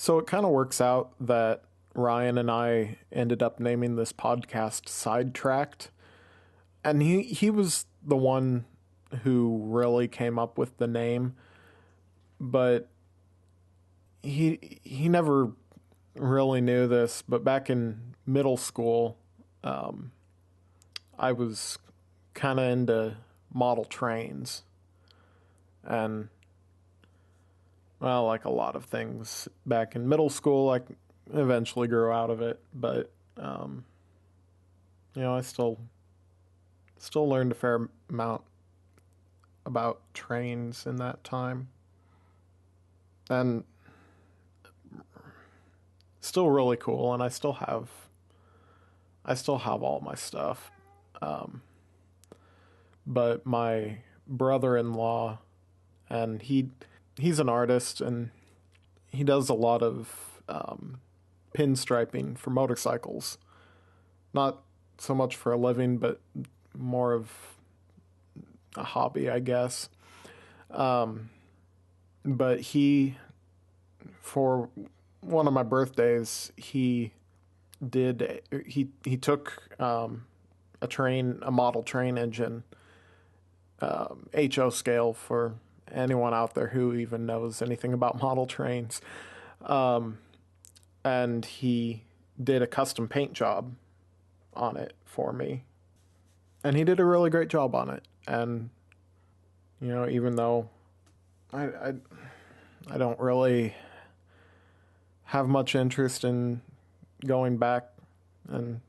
So it kind of works out that Ryan and I ended up naming this podcast Sidetracked. And he was the one who really came up with the name, but he never really knew this. But back in middle school, um, I was kind of into model trains, and well, like a lot of things back in middle school, I eventually grew out of it. But um, I still learned a fair amount about trains in that time, and still really cool. And I still have all my stuff. Um, but my brother-in-law, and he's an artist, and he does a lot of pinstriping for motorcycles. Not so much for a living, but more of a hobby, I guess. Um, but for one of my birthdays, he took a model train engine, HO scale for anyone out there who even knows anything about model trains. Um, and he did a custom paint job on it for me. And he did a really great job on it. And, even though I, I, I don't really have much interest in going back and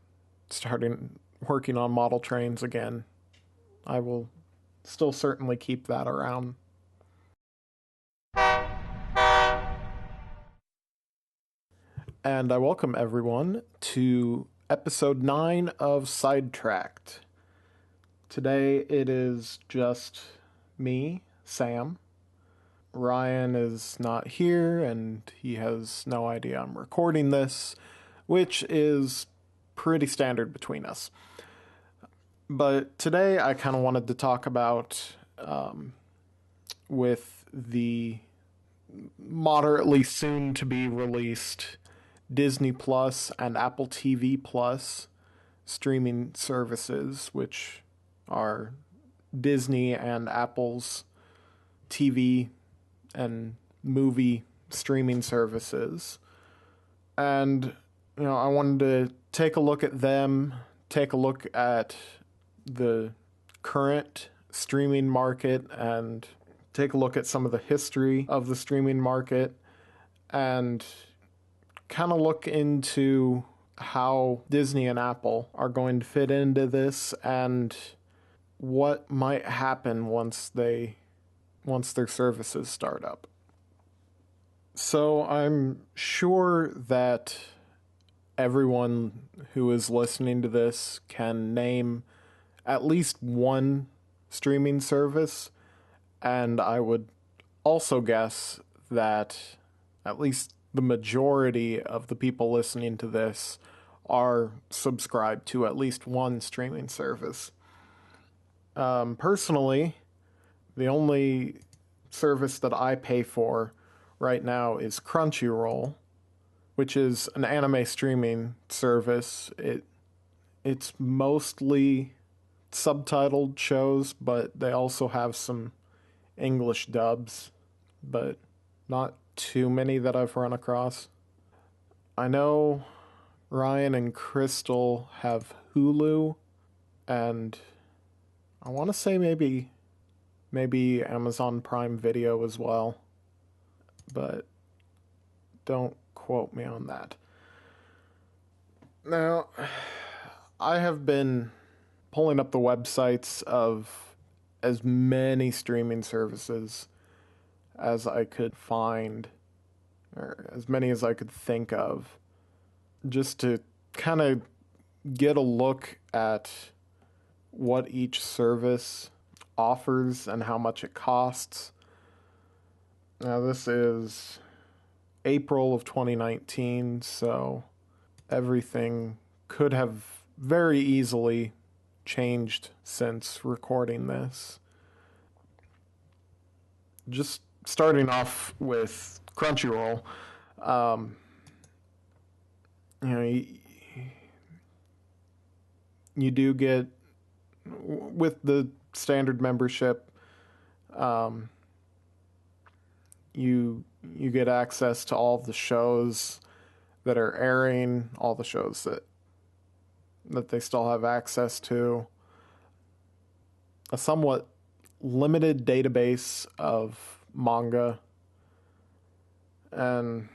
starting working on model trains again, I will still certainly keep that around. And I welcome everyone to episode 9 of Sidetracked. Today it is just me, Sam. Ryan is not here and he has no idea I'm recording this, which is pretty standard between us. But today I kind of wanted to talk about, with the moderately soon to be released Disney Plus and Apple TV Plus streaming services, which are Disney and Apple's TV and movie streaming services. And, I wanted to take a look at them, take a look at the current streaming market, and take a look at some of the history of the streaming market, and kind of look into how Disney and Apple are going to fit into this and what might happen once their services start up. So I'm sure that everyone who is listening to this can name at least one streaming service, and I would also guess that at least the majority of the people listening to this are subscribed to at least one streaming service. Personally, the only service that I pay for right now is Crunchyroll, which is an anime streaming service. It's mostly subtitled shows, but they also have some English dubs, but not too many that I've run across. I know Ryan and Crystal have Hulu, and I want to say maybe Amazon Prime Video as well, but don't quote me on that. Now, I have been pulling up the websites of as many streaming services as I could find, or as many as I could think of, just to kind of get a look at what each service offers and how much it costs. Now, this is April of 2019, so everything could have very easily changed since recording this. Just starting off with Crunchyroll, Um, you know, you do get, with the standard membership, um, you get access to all of the shows that are airing, all the shows that they still have access to, a somewhat limited database of manga, and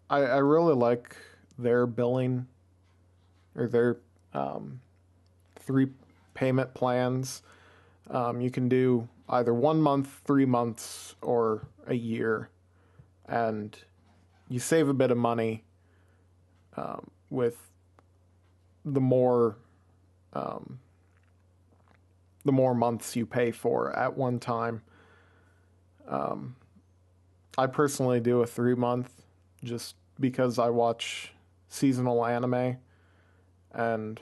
I really like their billing, or their um, 3 payment plans. You can do either 1 month, 3 months, or a year, and you save a bit of money with the more um, the more months you pay for at one time. Um, I personally do a 3 month, just because I watch seasonal anime, and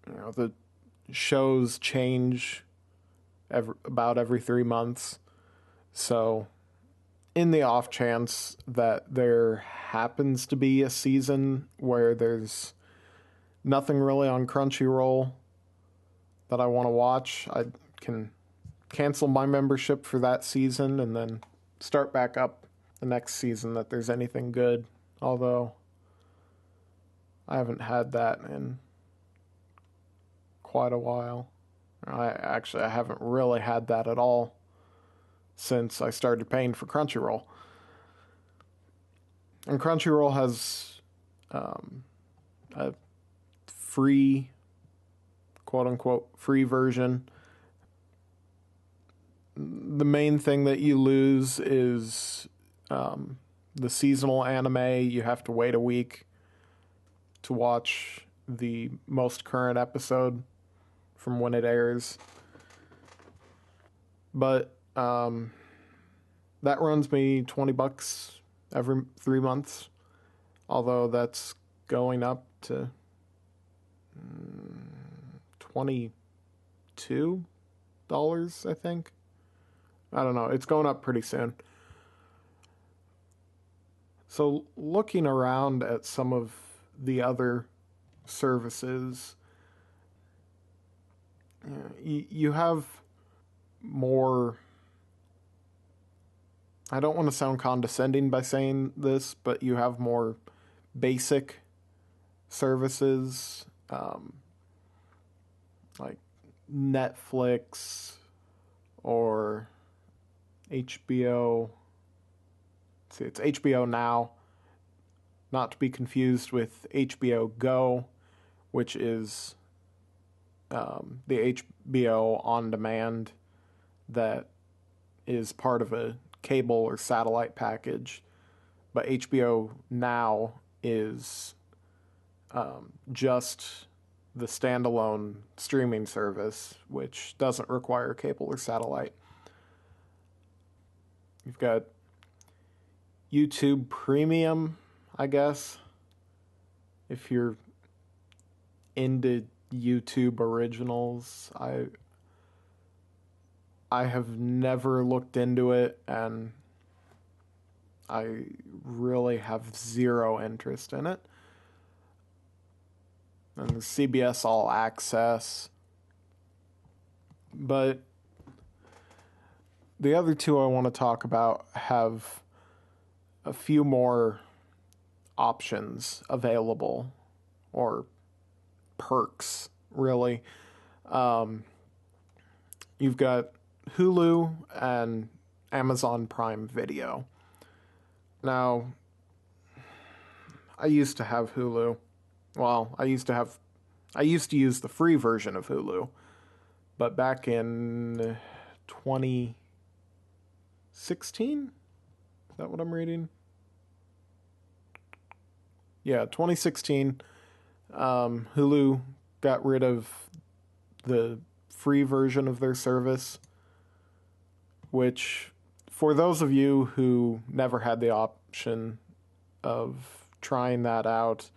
the shows change about every 3 months. So, in the off chance that there happens to be a season where there's nothing really on Crunchyroll that I want to watch, I can cancel my membership for that season and then start back up the next season that there's anything good. Although I haven't had that in quite a while. I haven't really had that at all since I started paying for Crunchyroll. And Crunchyroll has a free, quote unquote, free version. The main thing that you lose is the seasonal anime. You have to wait a week to watch the most current episode from when it airs. But that runs me $20 every 3 months, although that's going up to $22, I think. I don't know. It's going up pretty soon. So looking around at some of the other services, you have more. I don't want to sound condescending by saying this, but you have more basic services, like Netflix or HBO. See, it's HBO Now, not to be confused with HBO Go, which is the HBO on demand that is part of a cable or satellite package. But HBO Now is just the standalone streaming service, which doesn't require cable or satellite. You've got YouTube Premium, I guess, if you're into YouTube originals. I have never looked into it, and I really have zero interest in it. And the CBS All Access. But the other two I want to talk about have a few more options available, or perks, really. You've got Hulu and Amazon Prime Video. Now, I used to have Hulu. Well, I used to use the free version of Hulu. But back in 2016? Is that what I'm reading? Yeah, 2016. Hulu got rid of the free version of their service, which, for those of you who never had the option of trying that out,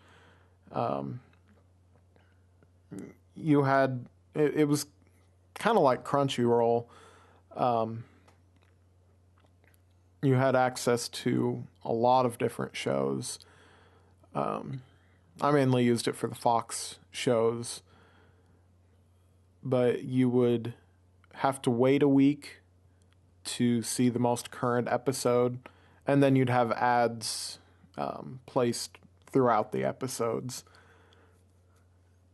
you had, it was kind of like Crunchyroll. you had access to a lot of different shows. I mainly used it for the Fox shows, but you would have to wait a week to see the most current episode, and then you'd have ads placed throughout the episodes.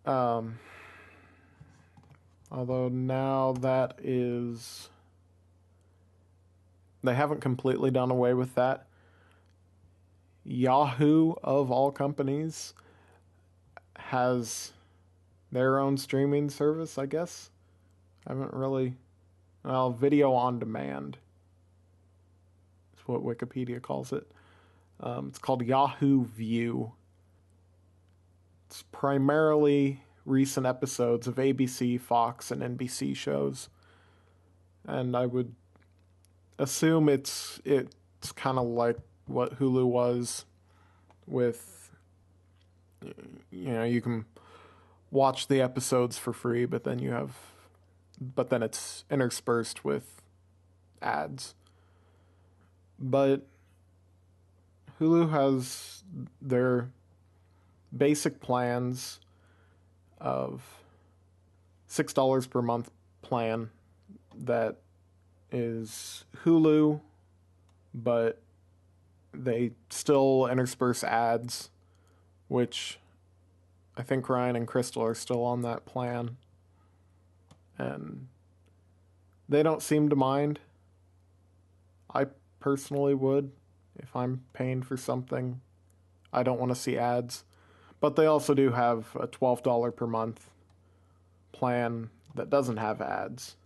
Although now they haven't completely done away with that. Yahoo, of all companies, has their own streaming service, I guess. I haven't really... Well, video on demand is what Wikipedia calls it. It's called Yahoo View. It's primarily recent episodes of ABC, Fox, and NBC shows. And I would assume it's kind of like what Hulu was with, you can watch the episodes for free, but then it's interspersed with ads. But Hulu has their basic plans of $6 per month plan that is Hulu, but they still intersperse ads, which I think Ryan and Crystal are still on that plan. And they don't seem to mind. I personally would. If I'm paying for something, I don't want to see ads. But they also do have a $12 per month plan that doesn't have ads.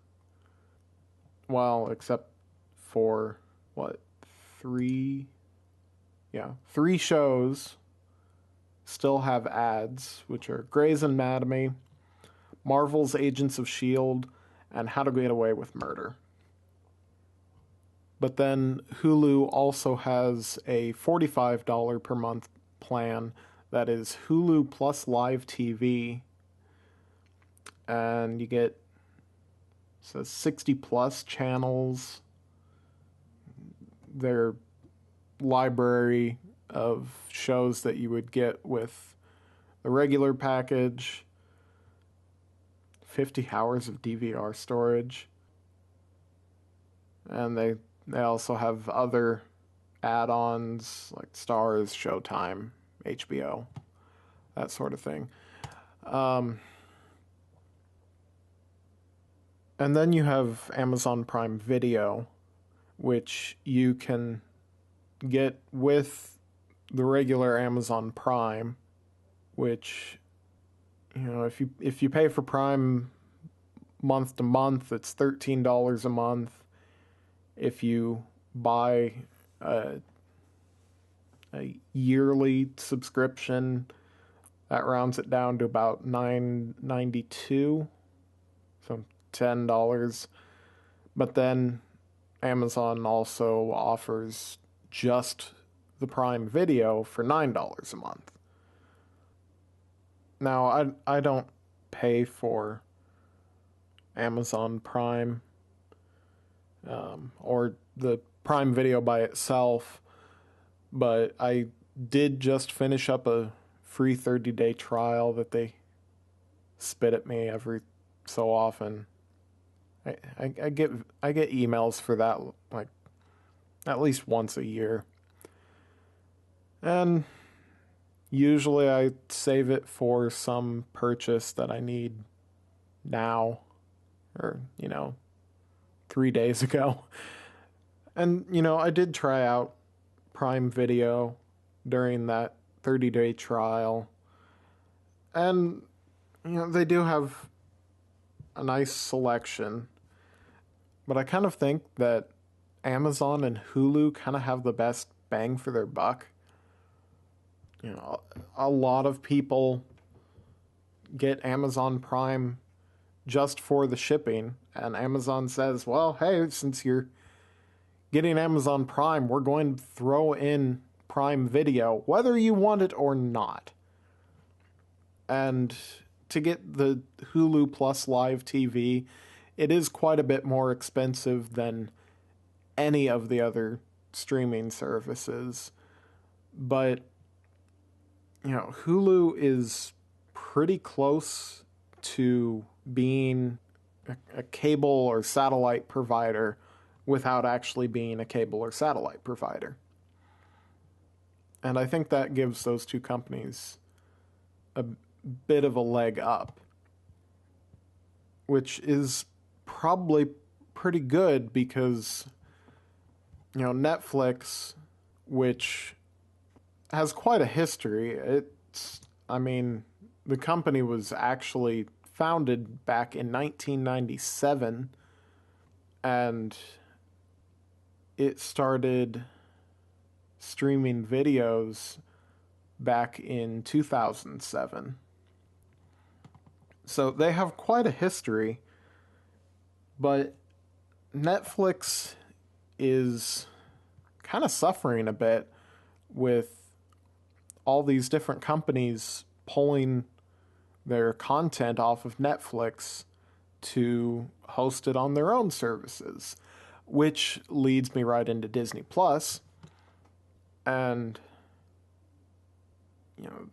Well, except for, three shows still have ads, which are Grey's Anatomy, Marvel's Agents of S.H.I.E.L.D., and How to Get Away with Murder. But then Hulu also has a $45 per month plan that is Hulu plus live TV. And you get 60 plus channels. Their library of shows that you would get with the regular package. 50 hours of DVR storage. And they also have other add-ons like Starz, Showtime, HBO, that sort of thing. And then you have Amazon Prime Video, which you can get with the regular Amazon Prime, which, if you pay for Prime month to month, it's $13 a month. If you buy a yearly subscription, that rounds it down to about $9.92, so $10. But then Amazon also offers just the Prime Video for $9 a month. Now, I don't pay for Amazon Prime or the Prime Video by itself, but I did just finish up a free 30-day trial that they spit at me every so often. I get emails for that like at least once a year. And usually I save it for some purchase that I need now, or 3 days ago. And I did try out Prime Video during that 30-day trial, and they do have a nice selection, but I kind of think that Amazon and Hulu kind of have the best bang for their buck. A lot of people get Amazon Prime just for the shipping, and Amazon says, well, hey, since you're getting Amazon Prime, we're going to throw in Prime Video, whether you want it or not. And to get the Hulu Plus Live TV, it is quite a bit more expensive than any of the other streaming services. But, Hulu is pretty close to being a cable or satellite provider without actually being a cable or satellite provider. And I think that gives those two companies a bit of a leg up, which is probably pretty good because, Netflix, which has quite a history, the company was actually founded back in 1997, and it started streaming videos back in 2007. So they have quite a history, but Netflix is kind of suffering a bit with all these different companies pulling their content off of Netflix to host it on their own services, which leads me right into Disney Plus. And,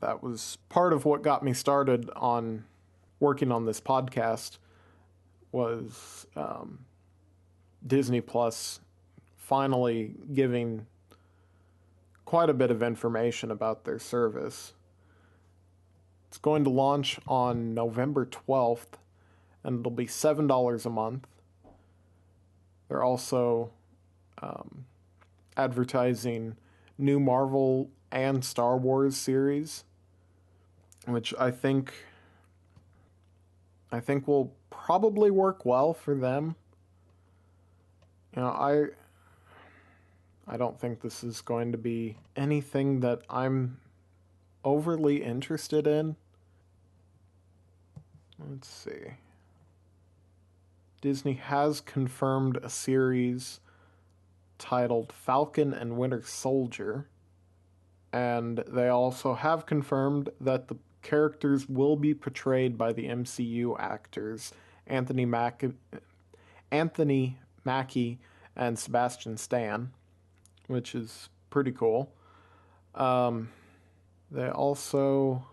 that was part of what got me started on working on this podcast was Disney Plus finally giving quite a bit of information about their service. It's going to launch on November 12th, and it'll be $7 a month. They're also advertising new Marvel and Star Wars series, which I think will probably work well for them. I don't think this is going to be anything that I'm overly interested in. Let's see. Disney has confirmed a series titled Falcon and Winter Soldier, and they also have confirmed that the characters will be portrayed by the MCU actors Anthony Mackie and Sebastian Stan, which is pretty cool. They also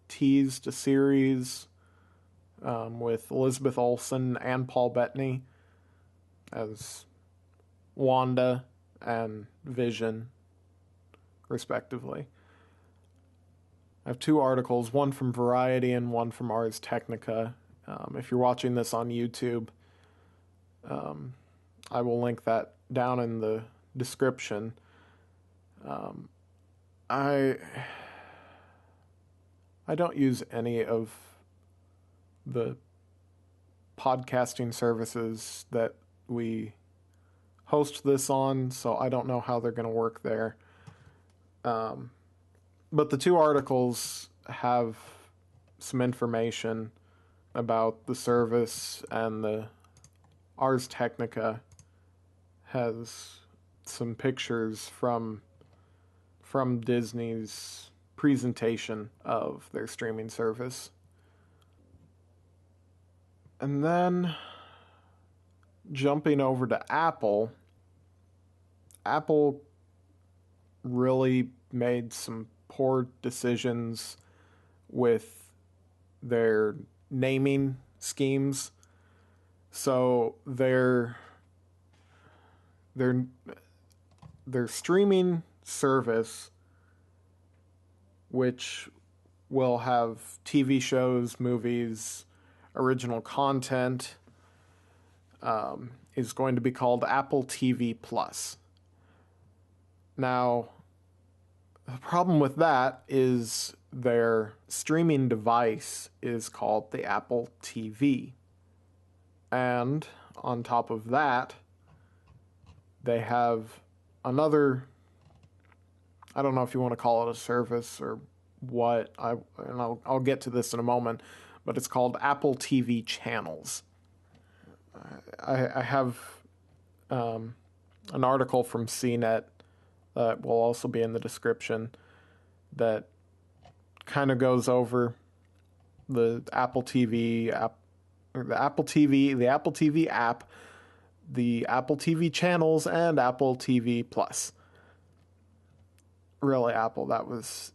teased a series with Elizabeth Olsen and Paul Bettany as Wanda and Vision, respectively. I have two articles, one from Variety and one from Ars Technica. If you're watching this on YouTube, I will link that down in the description. I don't use any of the podcasting services that we host this on, so I don't know how they're going to work there. But the two articles have some information about the service, and the Ars Technica has some pictures from Disney's presentation of their streaming service. And then jumping over to Apple really made some poor decisions with their naming schemes. So their streaming service, which will have TV shows, movies, original content, is going to be called Apple TV Plus. Now, the problem with that is their streaming device is called the Apple TV. And on top of that, they have another, I don't know if you want to call it a service or what, I'll get to this in a moment, but it's called Apple TV Channels. I have an article from CNET that will also be in the description that kind of goes over the Apple TV app, the Apple TV app, the Apple TV channels and Apple TV Plus. Really, Apple, that was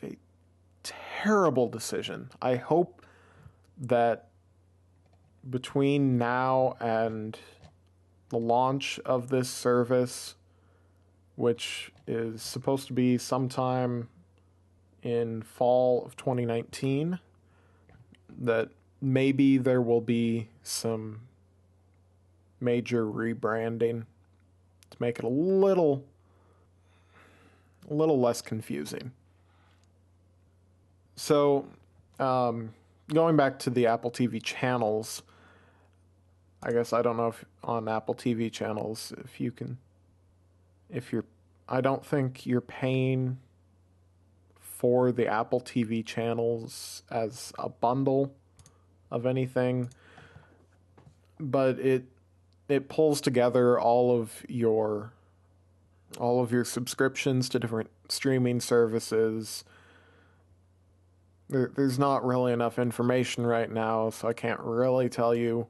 a terrible decision. I hope that between now and the launch of this service, which is supposed to be sometime in fall of 2019, that maybe there will be some major rebranding to make it a little less confusing. So, going back to the Apple TV channels, I guess I don't know if on Apple TV channels, I don't think you're paying for the Apple TV channels as a bundle of anything, but it pulls together all of your subscriptions to different streaming services. There's not really enough information right now, so I can't really tell you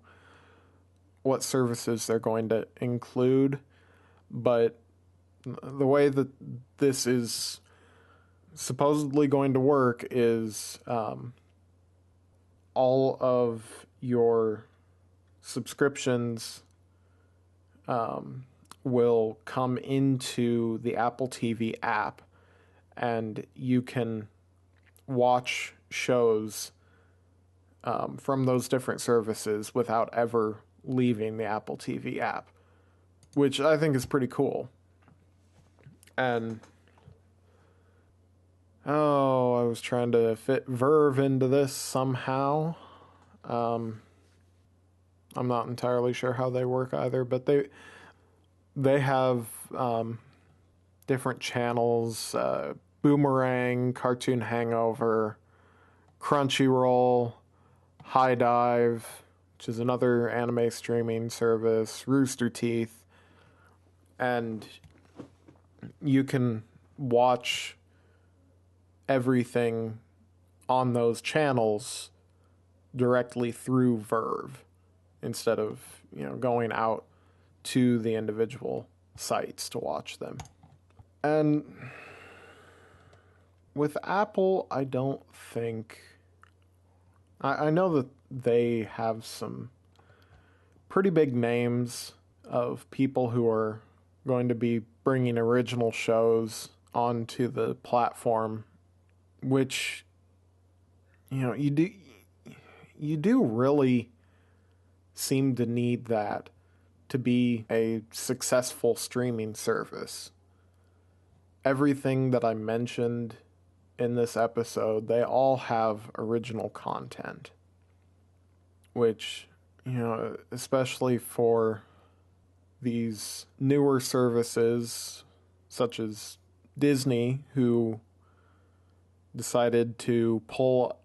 what services they're going to include, but the way that this is supposedly going to work is all of your subscriptions will come into the Apple TV app, and you can watch shows from those different services without ever leaving the Apple TV app, which I think is pretty cool. And I was trying to fit Verve into this somehow. I'm not entirely sure how they work either, but they have different channels: Boomerang, Cartoon Hangover, Crunchyroll, High Dive, which is another anime streaming service, Rooster Teeth, and you can watch everything on those channels directly through Verve instead of, going out to the individual sites to watch them. And with Apple, I don't think... I know that they have some pretty big names of people who are going to be bringing original shows onto the platform, which, you do really seem to need that to be a successful streaming service. Everything that I mentioned in this episode, they all have original content, which, especially for these newer services such as Disney, who decided to pull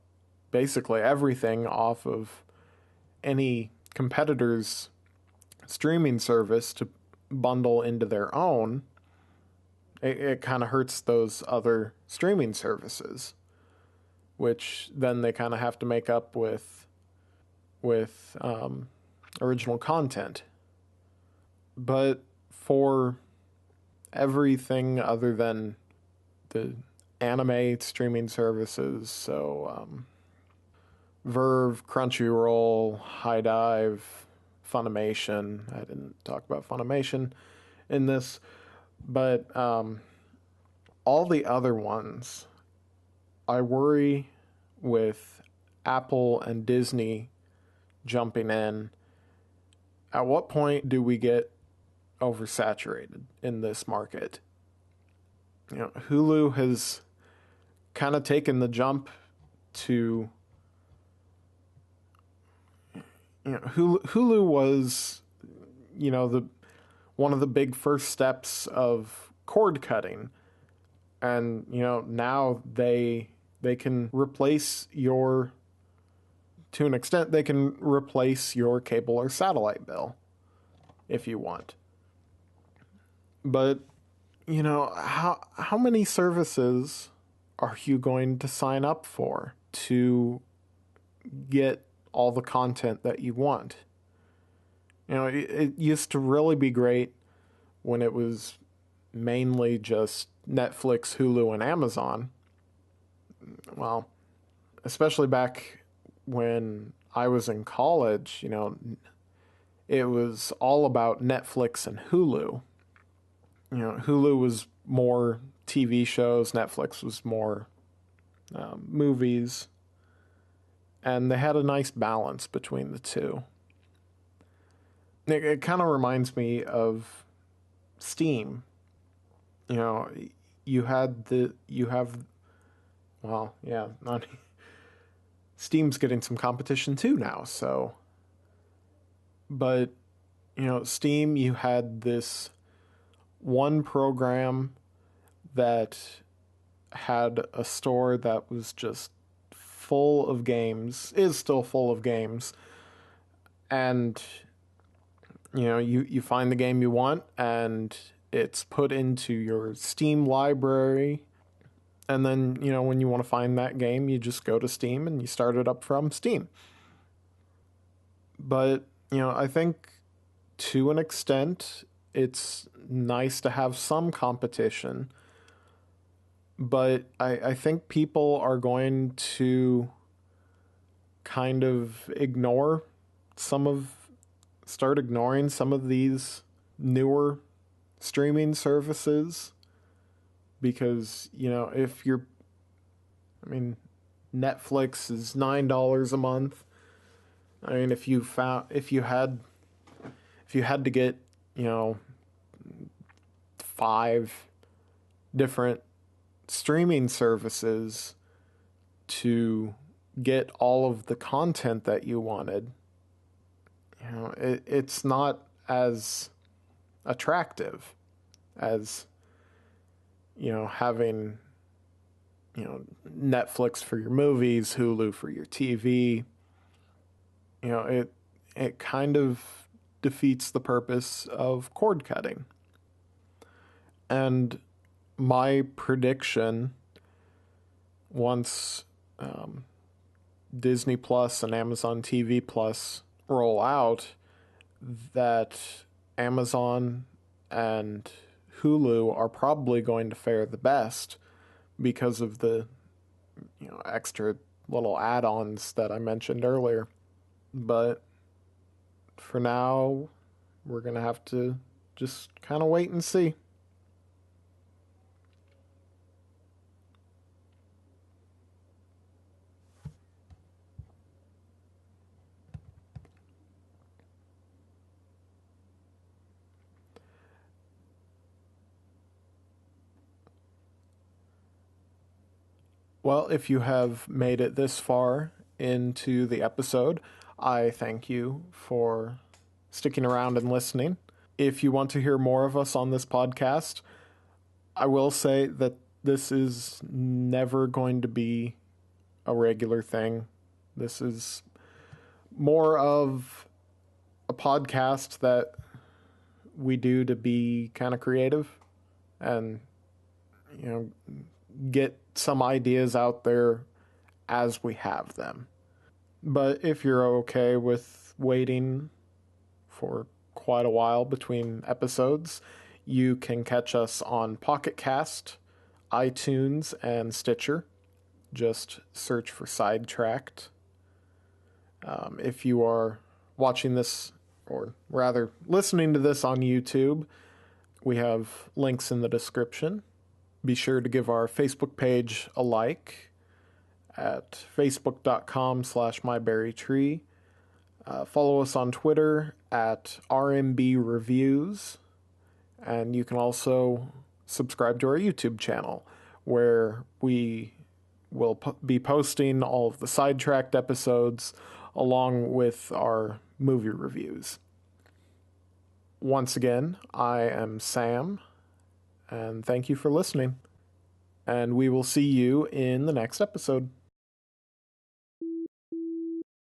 basically everything off of any competitor's streaming service to bundle into their own, it kind of hurts those other streaming services, which then they kind of have to make up with original content. But for everything other than the anime streaming services, so Verve, Crunchyroll, High Dive, Funimation. I didn't talk about Funimation in this, but all the other ones, I worry with Apple and Disney jumping in. At what point do we get oversaturated in this market? Hulu has kind of taken the jump to... Hulu was, one of the big first steps of cord cutting, and now they can replace to an extent, they can replace your cable or satellite bill if you want. But how many services are you going to sign up for to get all the content that you want? It used to really be great when it was mainly just Netflix, Hulu, and Amazon. Well, especially back when I was in college, it was all about Netflix and Hulu. Hulu was more TV shows, Netflix was more movies, and they had a nice balance between the two. It kind of reminds me of Steam. You know, you have well, yeah, not Steam's getting some competition too now, so but Steam, you had this one program that had a store that was just full of games, is still full of games, and you find the game you want and it's put into your Steam library, and then when you want to find that game, you just go to Steam and you start it up from Steam. But I think to an extent it's nice to have some competition, but I think people are going to kind of start ignoring some of these newer streaming services, because if you're I mean Netflix is $9 a month. I mean, if you had to get, 5 different streaming services to get all of the content that you wanted, it's not as attractive as, having, Netflix for your movies, Hulu for your TV. It kind of defeats the purpose of cord cutting. And my prediction, once Disney Plus and Amazon TV Plus roll out, that Amazon and Hulu are probably going to fare the best because of the extra little add-ons that I mentioned earlier. But for now, we're going to have to just kind of wait and see. Well, if you have made it this far into the episode, I thank you for sticking around and listening. If you want to hear more of us on this podcast, I will say that this is never going to be a regular thing. This is more of a podcast that we do to be kind of creative and, get some ideas out there as we have them. But if you're okay with waiting for quite a while between episodes, you can catch us on Pocket Cast, iTunes, and Stitcher. Just search for Sidetracked. If you are watching this, or rather listening to this on YouTube, we have links in the description. Be sure to give our Facebook page a like at facebook.com/myberrytree. Follow us on Twitter at RMBReviews. And you can also subscribe to our YouTube channel, where we will be posting all of the Sidetracked episodes along with our movie reviews. Once again, I am Sam, and thank you for listening. And we will see you in the next episode.